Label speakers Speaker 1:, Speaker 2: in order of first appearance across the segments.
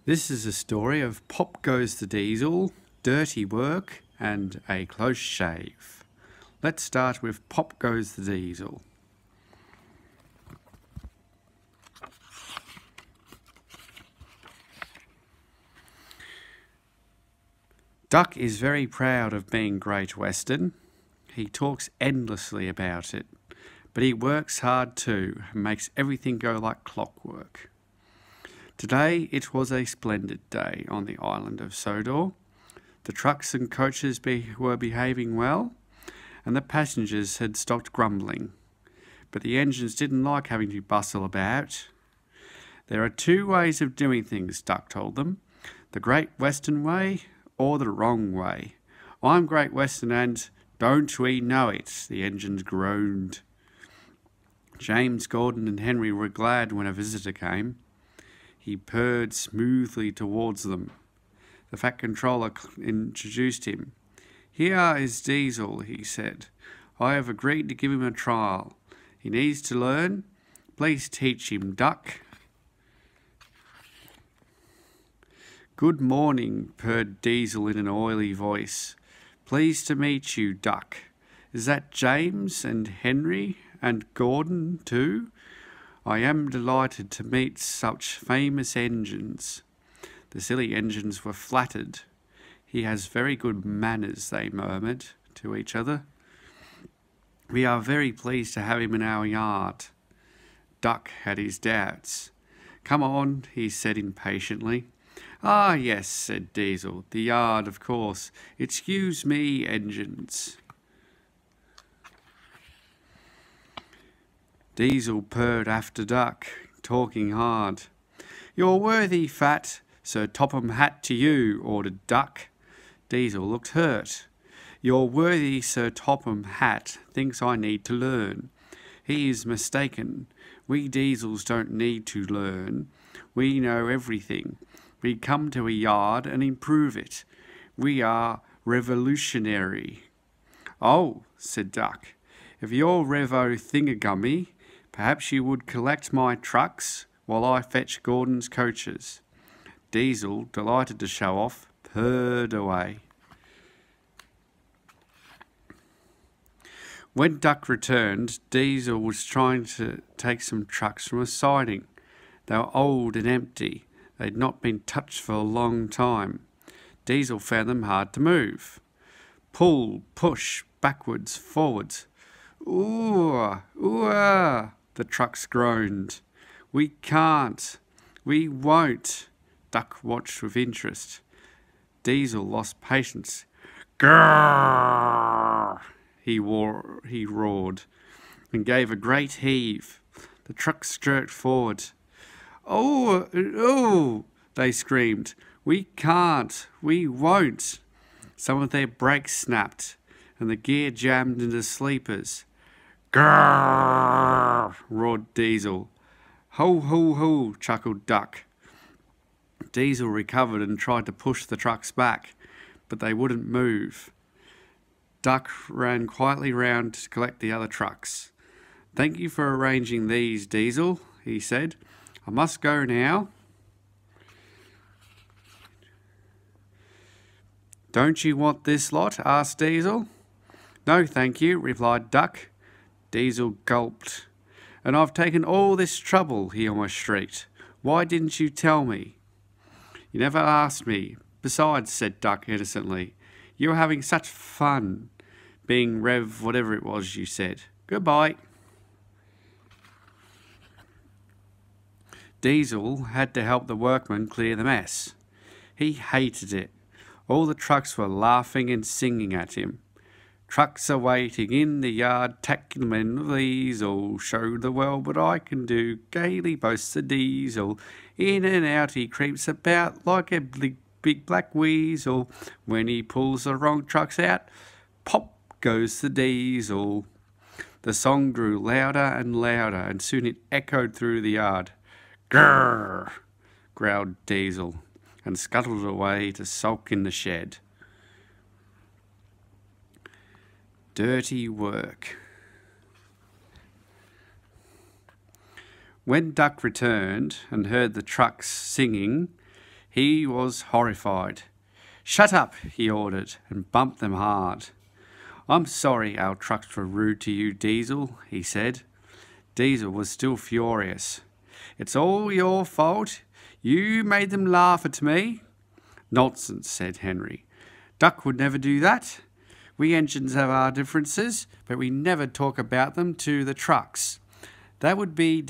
Speaker 1: This is a story of Pop Goes the Diesel, Dirty Work and A Close Shave. Let's start with Pop Goes the Diesel. Duck is very proud of being Great Western. He talks endlessly about it, but he works hard too and makes everything go like clockwork. Today it was a splendid day on the island of Sodor. The trucks and coaches were behaving well, and the passengers had stopped grumbling. But the engines didn't like having to bustle about. There are two ways of doing things, Duck told them. The Great Western way or the wrong way. I'm Great Western and don't we know it, the engines groaned. James, Gordon and Henry were glad when a visitor came. He purred smoothly towards them. The Fat Controller introduced him. "Here is Diesel," he said. "I have agreed to give him a trial. He needs to learn. Please teach him, Duck." "Good morning," purred Diesel in an oily voice. "Pleased to meet you, Duck. Is that James and Henry and Gordon too? I am delighted to meet such famous engines." The silly engines were flattered. "He has very good manners," they murmured to each other. "We are very pleased to have him in our yard." Duck had his doubts. "Come on," he said impatiently. "Ah, yes," said Diesel. "The yard, of course. Excuse me, engines." Diesel purred after Duck, talking hard. "You're worthy, Fat. Sir Topham Hatt to you," ordered Duck. Diesel looked hurt. "Your worthy Sir Topham Hatt thinks I need to learn. He is mistaken. We Diesels don't need to learn. We know everything. We come to a yard and improve it. We are revolutionary." "Oh," said Duck, "if you're Revo Thingagummy, perhaps you would collect my trucks while I fetch Gordon's coaches." Diesel, delighted to show off, purred away. When Duck returned, Diesel was trying to take some trucks from a siding. They were old and empty. They'd not been touched for a long time. Diesel found them hard to move. Pull, push, backwards, forwards. "Ooh, ooh," the trucks groaned. "We can't. We won't." Duck watched with interest. Diesel lost patience. "Grrr!" he roared, and gave a great heave. The trucks jerked forward. "Oh, oh!" they screamed. "We can't. We won't." Some of their brakes snapped, and the gear jammed into sleepers. "Grrr!" roared Diesel. "Ho, ho, ho!" chuckled Duck. Diesel recovered and tried to push the trucks back, but they wouldn't move. Duck ran quietly round to collect the other trucks. "Thank you for arranging these, Diesel," he said. "I must go now." "Don't you want this lot?" asked Diesel. "No, thank you," replied Duck. Diesel gulped. "And I've taken all this trouble," he almost shrieked. "Why didn't you tell me?" "You never asked me. Besides," said Duck innocently, "you were having such fun being Rev whatever it was you said. Goodbye." Diesel had to help the workmen clear the mess. He hated it. All the trucks were laughing and singing at him. "Trucks are waiting in the yard, tackle men of these all. Show the world what I can do," gaily boasts the Diesel. In and out he creeps about like a big black weasel. When he pulls the wrong trucks out, pop goes the Diesel. The song grew louder and louder, and soon it echoed through the yard. "Grrr!" growled Diesel, and scuttled away to sulk in the shed. Dirty work. When Duck returned and heard the trucks singing, He was horrified. "Shut up," he ordered, and bumped them hard. "I'm sorry our trucks were rude to you, Diesel," he said. Diesel was still furious. "It's all your fault. You made them laugh at me." "Nonsense," said Henry. "Duck would never do that. We engines have our differences, but we never talk about them to the trucks." "That would be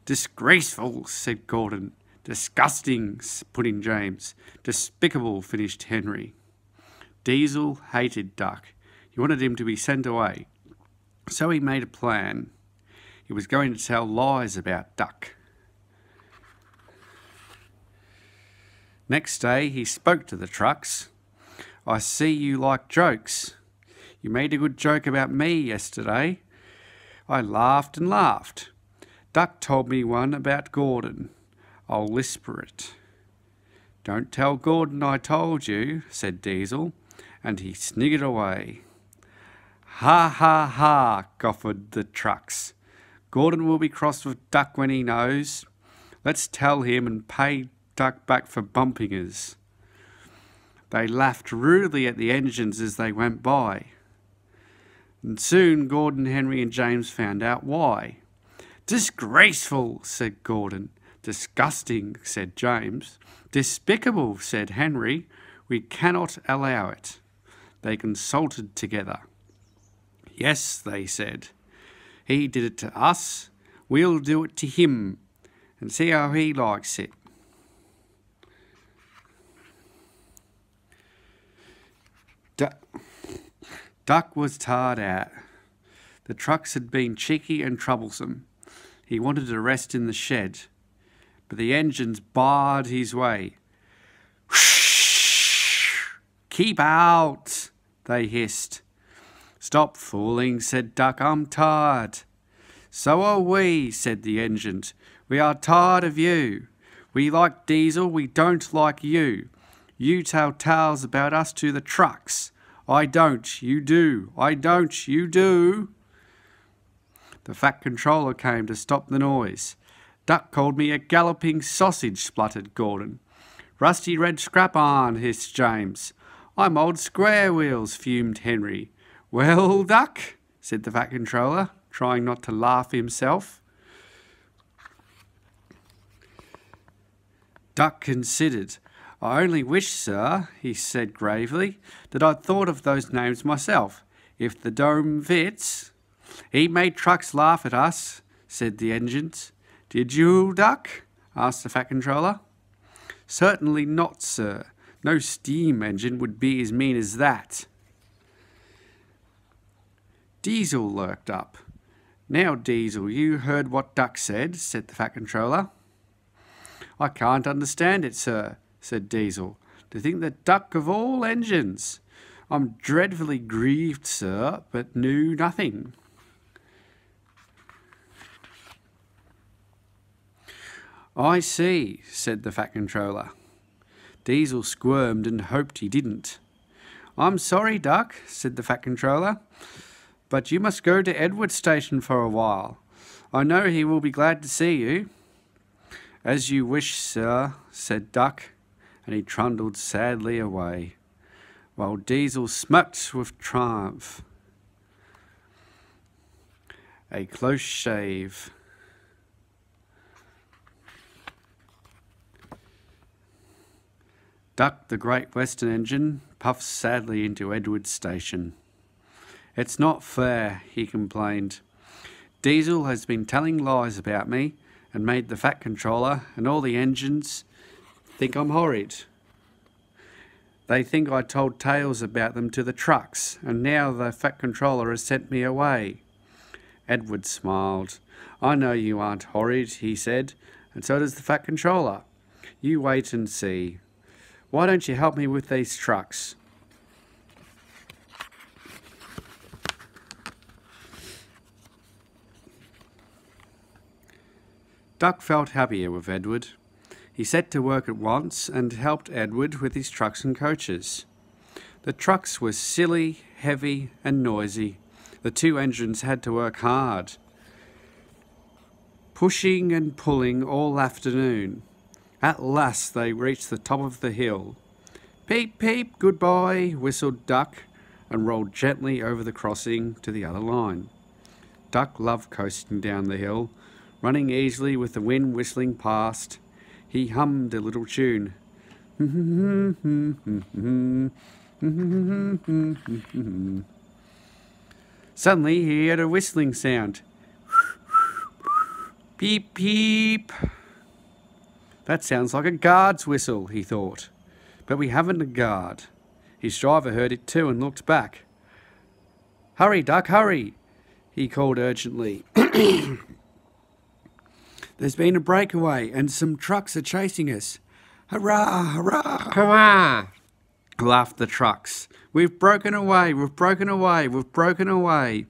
Speaker 1: disgraceful," said Gordon. "Disgusting," put in James. "Despicable," finished Henry. Diesel hated Duck. He wanted him to be sent away. So he made a plan. He was going to tell lies about Duck. Next day he spoke to the trucks. "I see you like jokes. You made a good joke about me yesterday. I laughed and laughed. Duck told me one about Gordon. I'll whisper it." "Don't tell Gordon I told you," said Diesel, and he sniggered away. "Ha, ha, ha," guffawed the trucks. "Gordon will be cross with Duck when he knows. Let's tell him and pay Duck back for bumping us." They laughed rudely at the engines as they went by. And soon Gordon, Henry and James found out why. "Disgraceful," said Gordon. "Disgusting," said James. "Despicable," said Henry. "We cannot allow it." They consulted together. "Yes," they said. "He did it to us. We'll do it to him and see how he likes it." Duck was tired out. The trucks had been cheeky and troublesome. He wanted to rest in the shed, but the engines barred his way. "Keep out," they hissed. "Stop fooling," said Duck. "I'm tired." "So are we," said the engines. "We are tired of you. We like Diesel, we don't like you. You tell tales about us to the trucks. I don't, you do. I don't, you do." The Fat Controller came to stop the noise. "Duck called me a galloping sausage," spluttered Gordon. "Rusty red scrap iron," hissed James. "I'm old square wheels," fumed Henry. "Well, Duck," said the Fat Controller, trying not to laugh himself. Duck considered. "I only wish, sir," he said gravely, "that I'd thought of those names myself. If the dome fits—" "He made trucks laugh at us," said the engines. "Did you, Duck?" asked the Fat Controller. "Certainly not, sir. No steam engine would be as mean as that." Diesel lurked up. "Now, Diesel, you heard what Duck said," said the Fat Controller. "I can't understand it, sir," said Diesel. "To think that Duck of all engines! I'm dreadfully grieved, sir, but knew nothing." "I see," said the Fat Controller. Diesel squirmed and hoped he didn't. "I'm sorry, Duck," said the Fat Controller, "but you must go to Edward Station for a while. I know he will be glad to see you." "As you wish, sir," said Duck, and he trundled sadly away, while Diesel smirked with triumph. A close shave. Duck, the Great Western engine, puffed sadly into Edward Station. "It's not fair," he complained. "Diesel has been telling lies about me and made the Fat Controller and all the engines think I'm horrid. They think I told tales about them to the trucks, and now the Fat Controller has sent me away." Edward smiled. "I know you aren't horrid," he said, "and so does the Fat Controller. You wait and see. Why don't you help me with these trucks?" Duck felt happier with Edward. He set to work at once and helped Edward with his trucks and coaches. The trucks were silly, heavy and noisy. The two engines had to work hard, pushing and pulling all afternoon. At last they reached the top of the hill. Peep, peep, goodbye, whistled Duck, and rolled gently over the crossing to the other line. Duck loved coasting down the hill, running easily with the wind whistling past. He hummed a little tune. Suddenly he heard a whistling sound. Peep, peep. That sounds like a guard's whistle, he thought. But we haven't a guard. His driver heard it too and looked back. Hurry, Duck, hurry, he called urgently. There's been a breakaway and some trucks are chasing us. Hurrah, hurrah,
Speaker 2: Hurrah!
Speaker 1: laughed the trucks. We've broken away, we've broken away, we've broken away.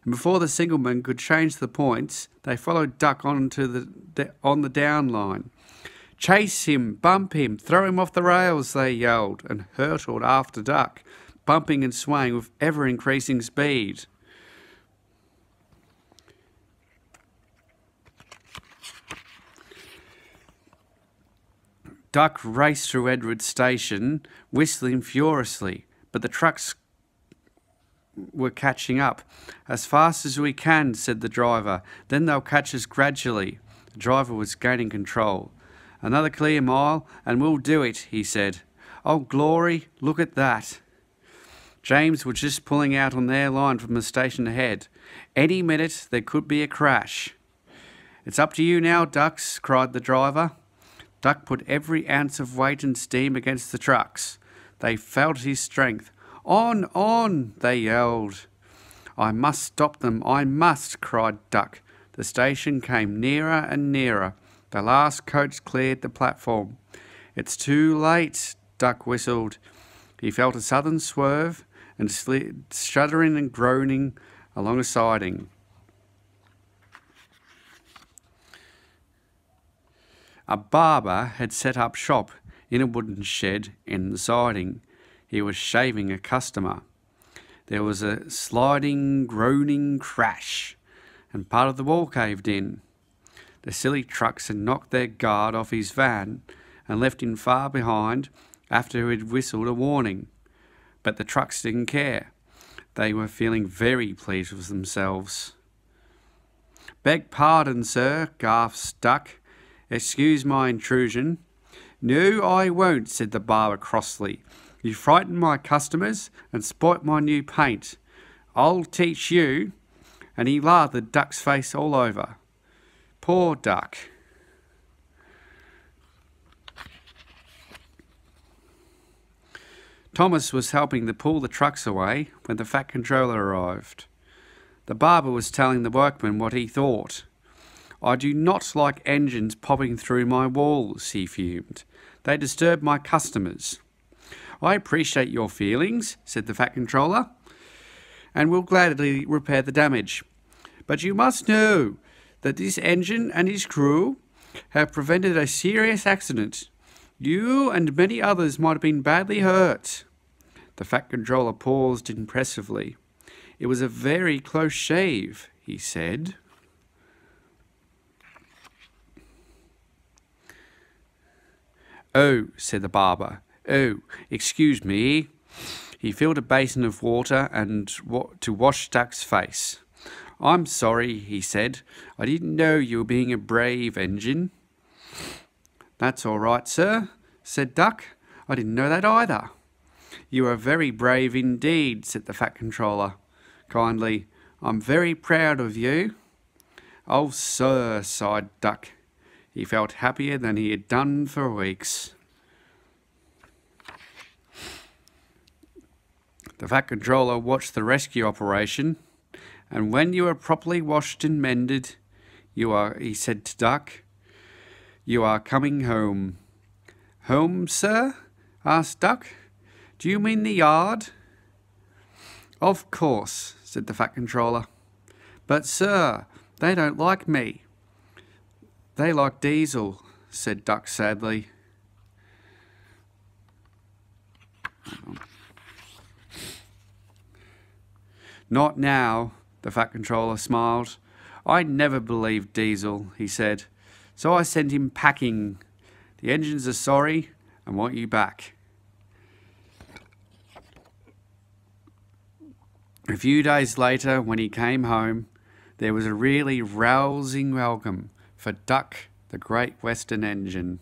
Speaker 1: And before the signalman could change the points, they followed Duck on the down line. Chase him, bump him, throw him off the rails, they yelled, and hurtled after Duck, bumping and swaying with ever-increasing speed. Duck raced through Edward Station, whistling furiously, but the trucks were catching up. As fast as we can, said the driver. Then they'll catch us gradually. The driver was gaining control. Another clear mile, and we'll do it, he said. Oh, glory, look at that. James was just pulling out on their line from the station ahead. Any minute there could be a crash. It's up to you now, Ducks, cried the driver. Duck put every ounce of weight and steam against the trucks. They felt his strength. On, they yelled. I must stop them, I must, cried Duck. The station came nearer and nearer. The last coach cleared the platform. It's too late, Duck whistled. He felt a sudden swerve and slid, shuddering and groaning along a siding. A barber had set up shop in a wooden shed in the siding. He was shaving a customer. There was a sliding, groaning crash, and part of the wall caved in. The silly trucks had knocked their guard off his van and left him far behind after he had whistled a warning. But the trucks didn't care. They were feeling very pleased with themselves. Beg pardon, sir, gasped Duck. Excuse my intrusion. No, I won't, said the barber crossly. You frightened my customers and spoilt my new paint. I'll teach you. And he lathered Duck's face all over. Poor Duck. Thomas was helping to pull the trucks away when the Fat Controller arrived. The barber was telling the workmen what he thought. I do not like engines popping through my walls, he fumed. They disturb my customers. I appreciate your feelings, said the Fat Controller, and will gladly repair the damage. But you must know that this engine and his crew have prevented a serious accident. You and many others might have been badly hurt. The Fat Controller paused impressively. It was a very close shave, he said. Oh, said the barber. Oh, excuse me. He filled a basin of water and to wash Duck's face. I'm sorry, he said. I didn't know you were being a brave engine. That's all right, sir, said Duck. I didn't know that either. You are very brave indeed, said the Fat Controller kindly. I'm very proud of you. Oh, sir, sighed Duck. He felt happier than he had done for weeks. The Fat Controller watched the rescue operation, and when you are properly washed and mended, he said to Duck, you are coming home. Home, sir? Asked Duck. Do you mean the yard? Of course, said the Fat Controller. But, sir, they don't like me. They like Diesel, said Duck sadly. Not now, the Fat Controller smiled. I never believed Diesel, he said, so I sent him packing. The engines are sorry and want you back. A few days later, when he came home, there was a really rousing welcome for Duck, the Great Western Engine.